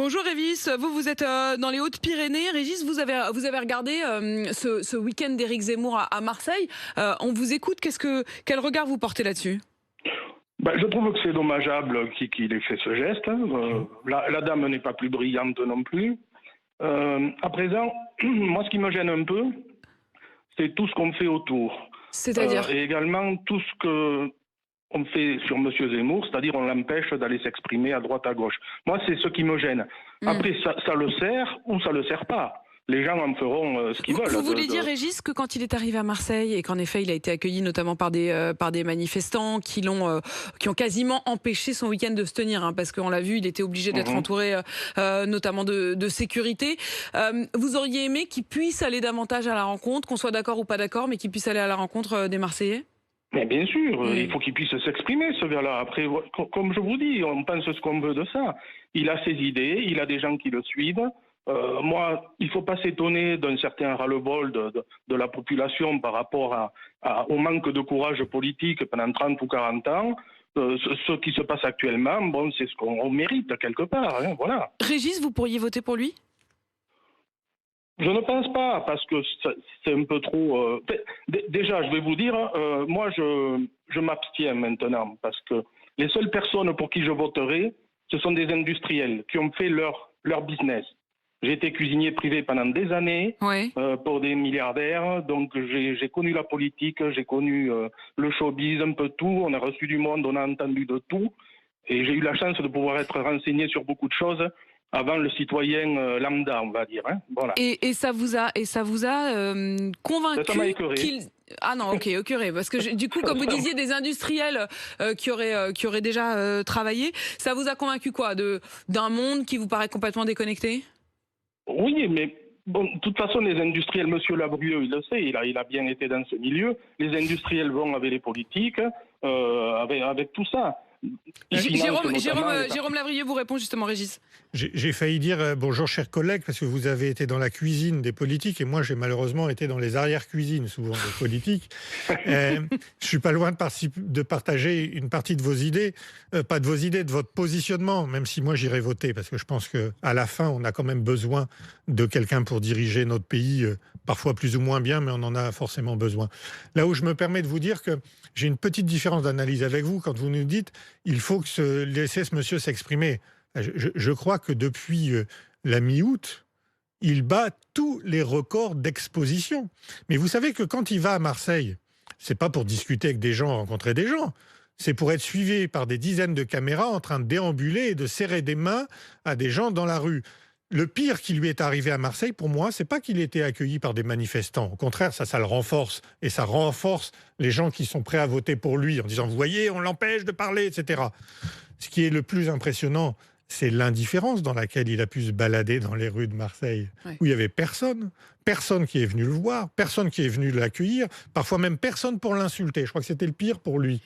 Bonjour Régis, vous êtes dans les Hautes-Pyrénées. Régis, vous avez regardé ce week-end d'Éric Zemmour à Marseille. On vous écoute, quel regard vous portez là-dessus? Je trouve que c'est dommageable qu'il ait fait ce geste. La dame n'est pas plus brillante non plus. À présent, moi ce qui me gêne un peu, c'est tout ce qu'on fait autour. C'est-à-dire? Et également tout ce que on fait sur M. Zemmour, c'est-à-dire on l'empêche d'aller s'exprimer à droite à gauche. Moi, c'est ce qui me gêne. Après, ça le sert ou ça le sert pas. Les gens en feront ce qu'ils veulent. Vous voulez dire, Régis, que quand il est arrivé à Marseille et qu'en effet il a été accueilli notamment par des manifestants qui ont quasiment empêché son week-end de se tenir, hein, parce qu'on l'a vu, il était obligé d'être entouré notamment de sécurité. Vous auriez aimé qu'il puisse aller davantage à la rencontre, qu'on soit d'accord ou pas d'accord, mais qu'il puisse aller à la rencontre des Marseillais? Mais bien sûr, il faut qu'il puisse s'exprimer, ce gars-là. Après, comme je vous dis, on pense ce qu'on veut de ça. Il a ses idées, il a des gens qui le suivent. Moi, il ne faut pas s'étonner d'un certain ras-le-bol de la population par rapport au manque de courage politique pendant 30 ou 40 ans. Ce qui se passe actuellement, bon, c'est ce qu'on mérite quelque part. Hein, voilà. Régis, vous pourriez voter pour lui? Je ne pense pas, parce que c'est un peu trop... Déjà, je vais vous dire, moi, je m'abstiens maintenant, parce que les seules personnes pour qui je voterai, ce sont des industriels qui ont fait leur business. J'ai été cuisinier privé pendant des années, Oui. pour des milliardaires, donc j'ai connu la politique, j'ai connu le showbiz, un peu tout, on a reçu du monde, on a entendu de tout, et j'ai eu la chance de pouvoir être renseigné sur beaucoup de choses avant le citoyen lambda, on va dire. Hein, voilà. Et ça vous a convaincu Ça m'a écœuré. Ah non, ok, écœuré, parce que du coup, comme vous disiez, des industriels qui auraient déjà travaillé, ça vous a convaincu quoi, d'un monde qui vous paraît complètement déconnecté? Oui, mais bon, de toute façon, les industriels, Monsieur Labrieux, il le sait, il a bien été dans ce milieu. Les industriels vont avec les politiques, avec tout ça. Jérôme Lavrieux vous répond justement, Régis. J'ai failli dire bonjour chers collègues, parce que vous avez été dans la cuisine des politiques et moi j'ai malheureusement été dans les arrière-cuisines souvent des politiques. Je suis pas loin de partager une partie de vos idées, pas de vos idées, de votre positionnement, même si moi j'irai voter, parce que je pense qu'à la fin on a quand même besoin de quelqu'un pour diriger notre pays, parfois plus ou moins bien, mais on en a forcément besoin. Là où je me permets de vous dire que j'ai une petite différence d'analyse avec vous quand vous nous dites il faut laisser ce monsieur s'exprimer. Je crois que depuis la mi-août, il bat tous les records d'exposition. Mais vous savez que quand il va à Marseille, c'est pas pour discuter avec des gens, rencontrer des gens. C'est pour être suivi par des dizaines de caméras en train de déambuler et de serrer des mains à des gens dans la rue. Le pire qui lui est arrivé à Marseille, pour moi, c'est pas qu'il ait été accueilli par des manifestants. Au contraire, ça le renforce. Et ça renforce les gens qui sont prêts à voter pour lui en disant « Vous voyez, on l'empêche de parler, etc. » Ce qui est le plus impressionnant, c'est l'indifférence dans laquelle il a pu se balader dans les rues de Marseille, où il y avait personne. Personne qui est venu le voir, personne qui est venu l'accueillir, parfois même personne pour l'insulter. Je crois que c'était le pire pour lui.